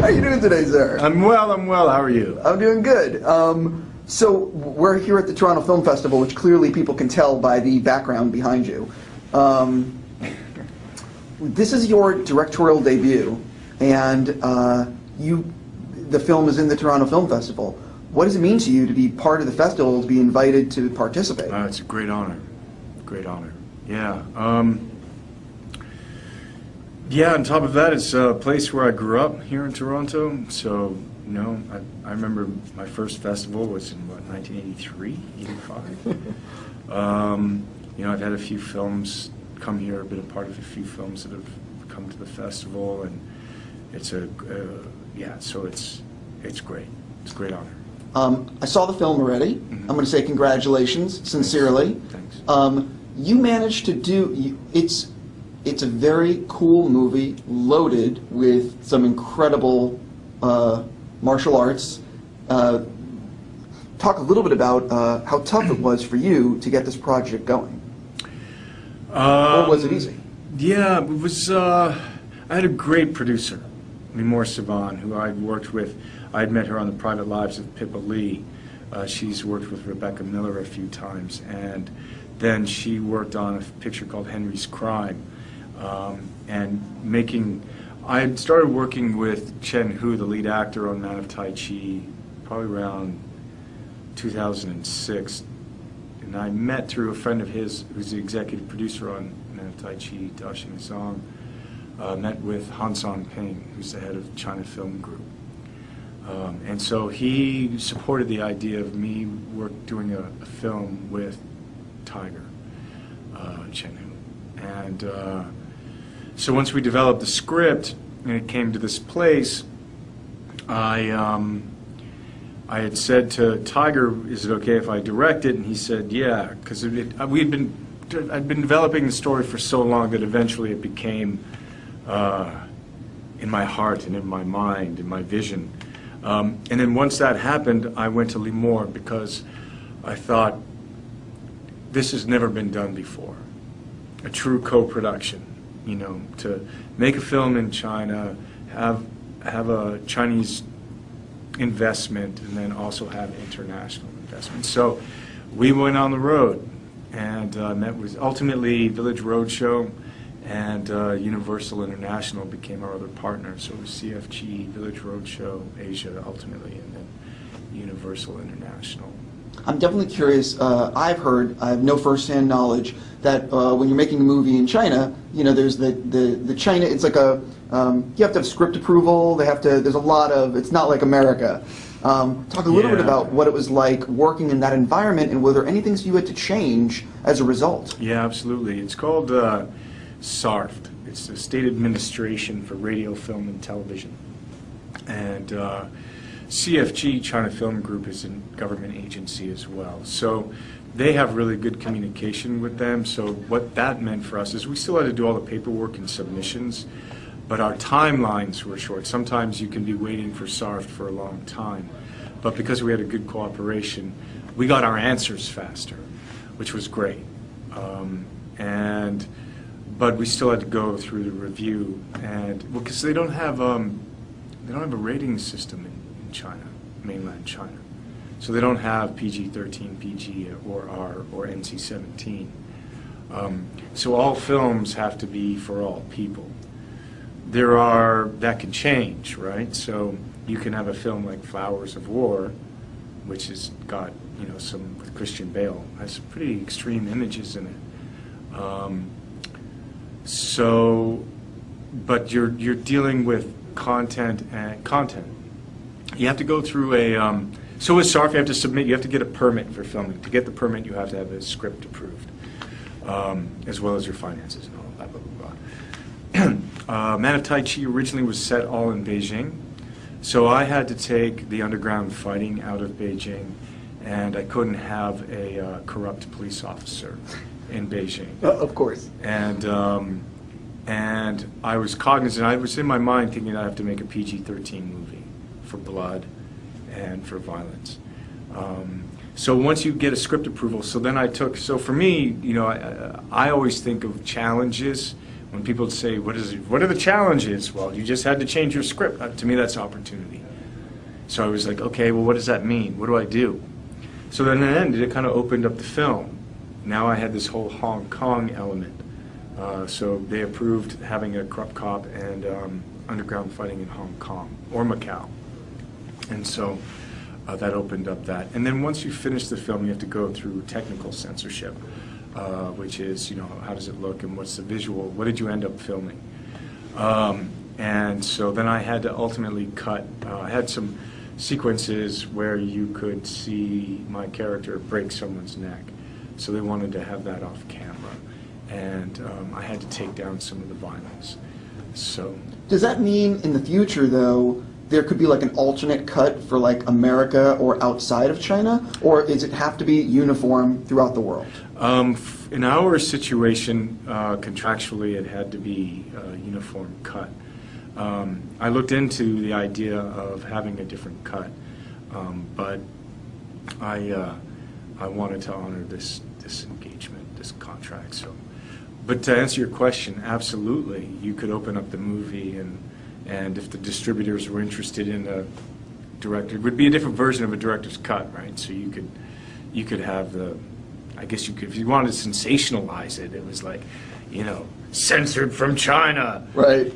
are you doing today, sir? I'm well, How are you? I'm doing good. So we're here at the Toronto Film Festival, which clearly people can tell by the background behind you. This is your directorial debut, and the film is in the Toronto Film Festival. What does it mean to you to be part of the festival, to be invited to participate? It's a great honor. Great honor. Yeah. Yeah, on top of that, it's a place where I grew up here in Toronto. So, you know, I remember my first festival was in, what, 1983, 85? You know, I've had a few films come here, been a part of a few films that have come to the festival, and it's yeah, so it's great. It's a great honor. I saw the film already. I'm going to say congratulations, sincerely. Thanks. You managed to do, it's a very cool movie, loaded with some incredible martial arts. Talk a little bit about how tough it was for you to get this project going. Or was it easy? Yeah, it was. I had a great producer, Limor Sivan, who I'd worked with. I'd met her on The Private Lives of Pippa Lee. She's worked with Rebecca Miller a few times, and then she worked on a picture called Henry's Crime. And I had started working with Chen Hu, the lead actor on Man of Tai Chi, probably around 2006. And I met through a friend of his, who's the executive producer on Man of Tai Chi, Da Xing Zhang, met with Han Song-ping, who's the head of China Film Group. And so he supported the idea of me doing a film with Tiger, Chen Hu. And so once we developed the script and it came to this place, I had said to Tiger, "Is it okay if I direct it?" And he said, "Yeah," because I'd been developing the story for so long that eventually it became in my heart and in my mind, in my vision. And then once that happened, I went to Limor because I thought, this has never been done before. A true co-production, you know, to make a film in China, have a Chinese investment, and then also have international investment. So we went on the road and met with ultimately Village Roadshow, and Universal International became our other partner. So it was CFG, Village Roadshow, Asia ultimately, and then Universal International. I'm definitely curious. I have no first-hand knowledge that when you're making a movie in China, you know, there's the China. It's like you have to have script approval. There's a lot of. It's not like America. Talk a little bit about what it was like working in that environment, and were there any things you had to change as a result? Yeah, absolutely. It's called SARFT. It's the State Administration for Radio, Film, and Television, and CFG, China Film Group, is a government agency as well. So they have really good communication with them. So what that meant for us is we still had to do all the paperwork and submissions, but our timelines were short. Sometimes you can be waiting for SARFT for a long time. But because we had a good cooperation, we got our answers faster, which was great. But we still had to go through the review, and because they don't have a rating system in China, mainland China. So they don't have PG-13, PG, or R, or NC-17. So all films have to be for all people. That can change, right? So you can have a film like Flowers of War, which has got, you know, some, with Christian Bale, has some pretty extreme images in it. But you're dealing with content. You have to go through so with SARF you have to submit, you have to get a permit for filming. To get the permit you have to have a script approved, as well as your finances and all that, blah, blah, blah. Man of Tai Chi originally was set all in Beijing, so I had to take the underground fighting out of Beijing, and I couldn't have a corrupt police officer in Beijing. Of course. And I was cognizant, I was in my mind thinking I have to make a PG-13 movie for blood and for violence. So once you get a script approval, so then so for me, you know, I always think of challenges When people say, what are the challenges? Well, you just had to change your script. To me, that's opportunity. So I was like, okay, well, what does that mean? What do I do? So then in the end, it kind of opened up the film. Now I had this whole Hong Kong element. So they approved having a corrupt cop and underground fighting in Hong Kong or Macau. And so that opened up that. And then once you finish the film, you have to go through technical censorship, which is, how does it look and what's the visual? What did you end up filming? And so then I had to ultimately cut. I had some sequences where you could see my character break someone's neck. So they wanted to have that off camera. And I had to take down some of the violence. So does that mean in the future, though, there could be like an alternate cut for like America or outside of China, or does it have to be uniform throughout the world? In our situation, contractually, it had to be a uniform cut. I looked into the idea of having a different cut, but I wanted to honor this engagement, this contract. So, but to answer your question, absolutely, you could open up the movie and if the distributors were interested in a director, it would be a different version of a director's cut, right? So you could have I guess you could, if you wanted to sensationalize it, it was like, censored from China, right?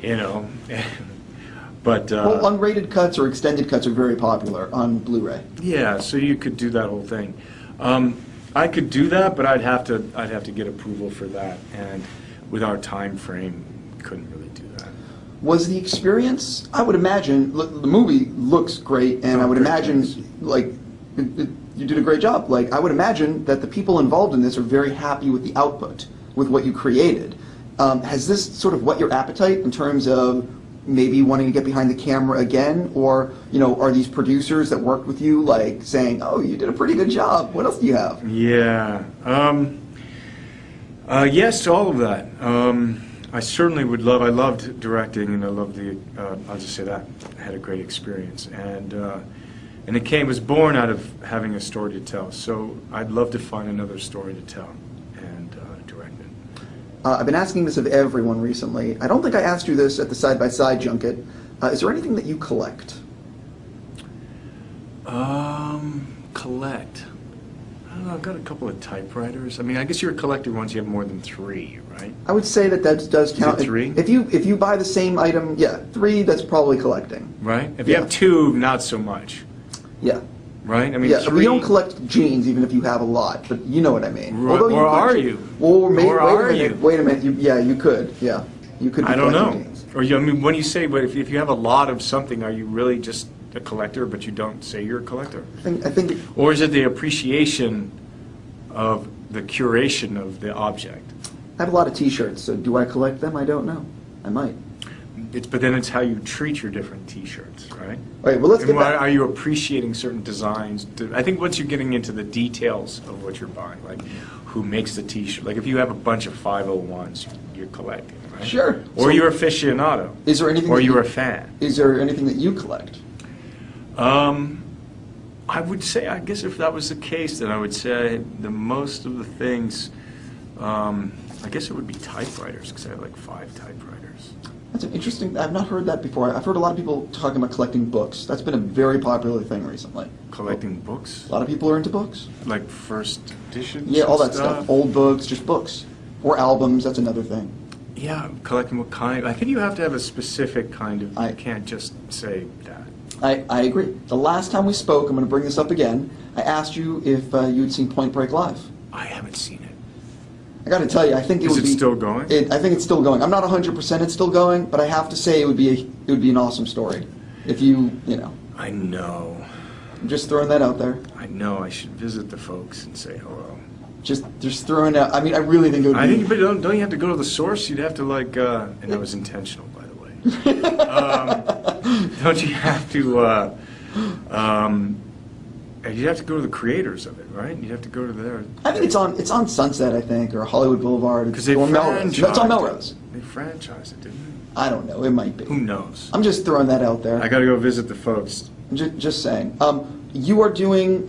But well, unrated cuts or extended cuts are very popular on Blu-ray. Yeah, so you could do that whole thing. I could do that, but I'd have to get approval for that, and with our time frame, couldn't really do that. Was the experience? I would imagine the movie looks great, and I would imagine you did a great job. Like I would imagine that the people involved in this are very happy with the output, with what you created. Has this sort of whet your appetite in terms of maybe wanting to get behind the camera again, or are these producers that worked with you like saying, "Oh, you did a pretty good job. What else do you have?" Yeah. Yes to all of that. I certainly would love. I loved directing, and I loved I'll just say that I had a great experience, and it was born out of having a story to tell. So I'd love to find another story to tell and direct it. I've been asking this of everyone recently. I don't think I asked you this at the side-by-side junket. Is there anything that you collect? Collect. I don't know, I've got a couple of typewriters. I mean, I guess you're a collector once you have more than 3, right? I would say that does count. Is it 3? If you buy the same item, yeah, 3, that's probably collecting. Right? If you have 2, not so much. Yeah. Right? I mean, yeah, 3... we don't collect jeans even if you have a lot, but you know what I mean. Or are you? Wait a minute. You could. Yeah. You could be I don't know. jeans. Or when you say, but if you have a lot of something, are you really just a collector, but you don't say you're a collector? I think or is it the appreciation of the curation of the object? I have a lot of T-shirts, so do I collect them? I don't know. I might. But then it's how you treat your different T-shirts, right? All right, well, let's get back. Are you appreciating certain designs? I think once you're getting into the details of what you're buying, like who makes the T-shirt, like if you have a bunch of 501s, you're collecting, right? Sure. Or you're aficionado. Is there anything? Or you're a fan. Is there anything that you collect? I would say, I guess if that was the case, then I would say the most of the things, I guess it would be typewriters, because I have like 5 typewriters. That's an interesting, I've not heard that before. I've heard a lot of people talking about collecting books. That's been a very popular thing recently. Collecting books? A lot of people are into books. Like first editions? Yeah, all that stuff. Old books, just books. Or albums, that's another thing. Yeah, collecting what kind? I think you have to have a specific kind of, you can't just say that. I agree. The last time we spoke, I'm going to bring this up again, I asked you if you'd seen Point Break live. I haven't seen it. I got to tell you, I think Is it still going? I think it's still going. I'm not 100% it's still going, but I have to say it would be an awesome story. If you know. I know. I'm just throwing that out there. I know. I should visit the folks and say hello. Just throwing out. I mean, I really think it would be. But don't you have to go to the source? You'd have to and that was intentional, by the way. Don't you have to? You'd have to go to the creators of it, right? You'd have to go to their. I think it's on Sunset, I think, or Hollywood Boulevard. Because they Melrose. It's on Melrose. They franchised it, didn't they? I don't know. It might be. Who knows? I'm just throwing that out there. I got to go visit the folks. Just saying. You are doing.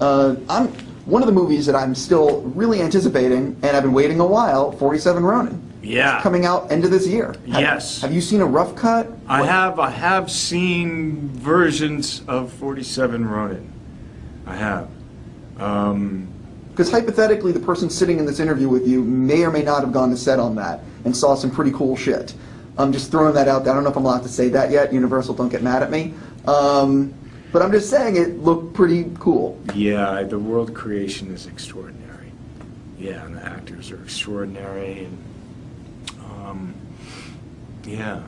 One of the movies that I'm still really anticipating, and I've been waiting a while. 47 Ronin. Yeah. It's coming out end of this year. Yes. Have you seen a rough cut? I have seen versions of 47 Ronin. I have. Because hypothetically, the person sitting in this interview with you may or may not have gone to set on that and saw some pretty cool shit. I'm just throwing that out there. I don't know if I'm allowed to say that yet. Universal, don't get mad at me. But I'm just saying it looked pretty cool. Yeah, the world creation is extraordinary. Yeah, and the actors are extraordinary, and yeah.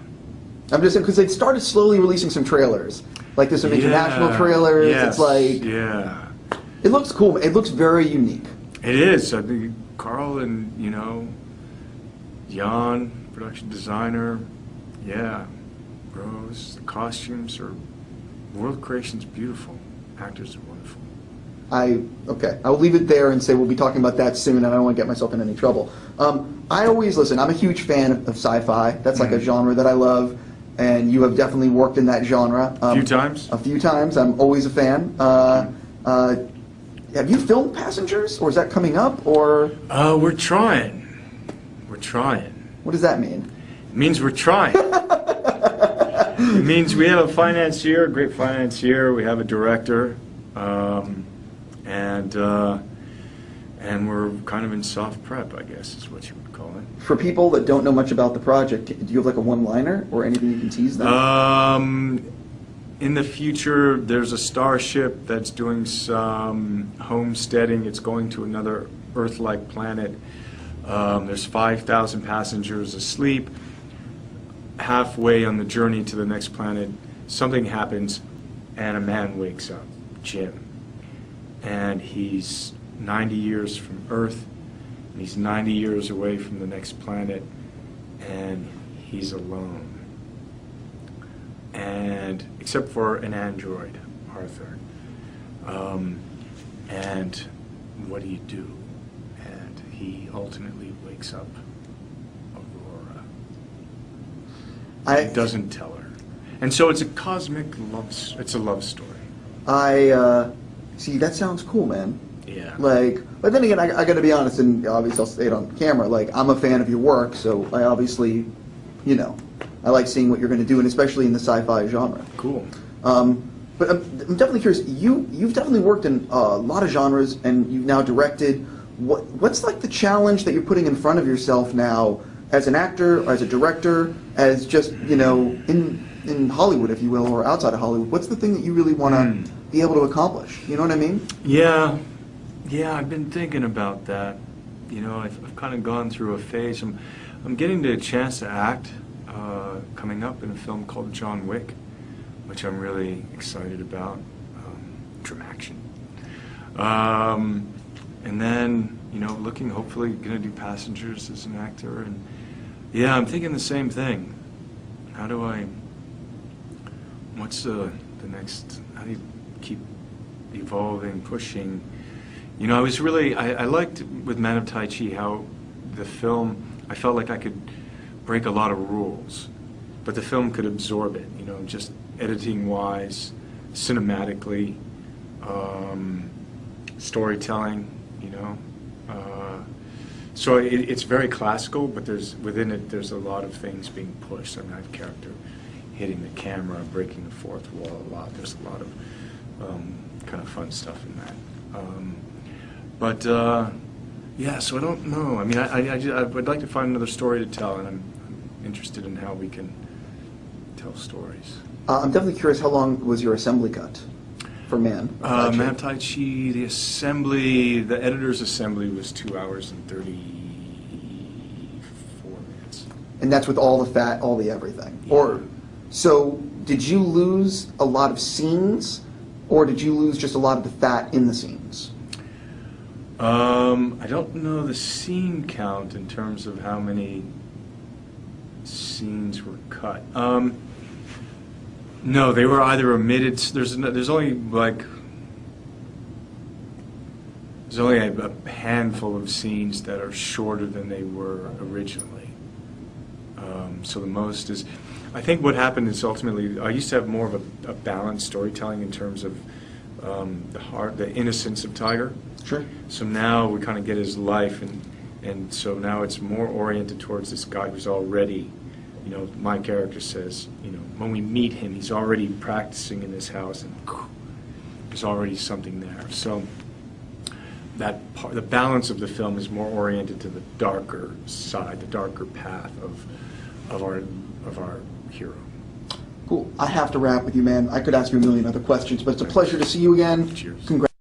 I'm just saying because they started slowly releasing some trailers. Like there's some international trailers. Yes, it's like it looks cool. It looks very unique. It is. I mean, Carl and Jan, production designer. Yeah, Rose. The costumes are. World creation's beautiful. Actors are wonderful. Okay. I'll leave it there and say we'll be talking about that soon, and I don't want to get myself in any trouble. I always listen. I'm a huge fan of sci-fi. That's like a genre that I love, and you have definitely worked in that genre. A few times. A few times. I'm always a fan. Have you filmed Passengers, or is that coming up? Or we're trying. We're trying. What does that mean? It means we're trying. It means we have a financier, a great financier. We have a director, and we're kind of in soft prep, I guess is what you would call it. For people that don't know much about the project, do you have like a one-liner or anything you can tease them? In the future, there's a starship that's doing some homesteading. It's going to another Earth-like planet. There's 5,000 passengers asleep. Halfway on the journey to the next planet, something happens, and a man wakes up, Jim. And he's 90 years from Earth, and he's 90 years away from the next planet, and he's alone. And except for an android, Arthur. And what do you do? And he ultimately wakes up Aurora. He doesn't tell her. And so it's a cosmic it's a love story. See, that sounds cool, man. Yeah. But then again, I got to be honest, and obviously I'll say it on camera. I'm a fan of your work, so I obviously, I like seeing what you're going to do, and especially in the sci-fi genre. Cool. But I'm definitely curious. You've definitely worked in a lot of genres, and you've now directed. What's like the challenge that you're putting in front of yourself now, as an actor, as a director, as just in Hollywood, if you will, or outside of Hollywood? What's the thing that you really want to be able to accomplish? You know what I mean? Yeah, I've been thinking about that. I've kind of gone through a phase. I'm getting the chance to act coming up in a film called John Wick, which I'm really excited about. Dramaction. And then, looking, hopefully, going to do Passengers as an actor. And yeah, I'm thinking the same thing. What's the next, how do you keep evolving, pushing? I liked with Man of Tai Chi how the film, I felt like I could break a lot of rules, but the film could absorb it, just editing-wise, cinematically, storytelling, so it's very classical, but within it there's a lot of things being pushed. I have character hitting the camera, breaking the fourth wall a lot. There's a lot of kind of fun stuff in that. So I don't know. I mean, I would like to find another story to tell, and I'm interested in how we can tell stories. I'm definitely curious, how long was your assembly cut for Man of Man of Tai Chi, the editor's assembly was 2 hours and 34 minutes. And that's with all the fat, all the everything? Yeah. So did you lose a lot of scenes, or did you lose just a lot of the fat in the scenes? I don't know the scene count in terms of how many scenes were cut. No, they were either omitted. There's only a handful of scenes that are shorter than they were originally. So the most is, I think what happened is ultimately I used to have more of a balanced storytelling in terms of the innocence of Tiger. Sure. So now we kind of get his life, and And so now it's more oriented towards this guy who's already, my character says, when we meet him, he's already practicing in this house, and there's already something there. So the balance of the film is more oriented to the darker side, the darker path of our hero. Cool. I have to wrap with you, man. I could ask you a million other questions, but it's a pleasure to see you again. Cheers. Congrats.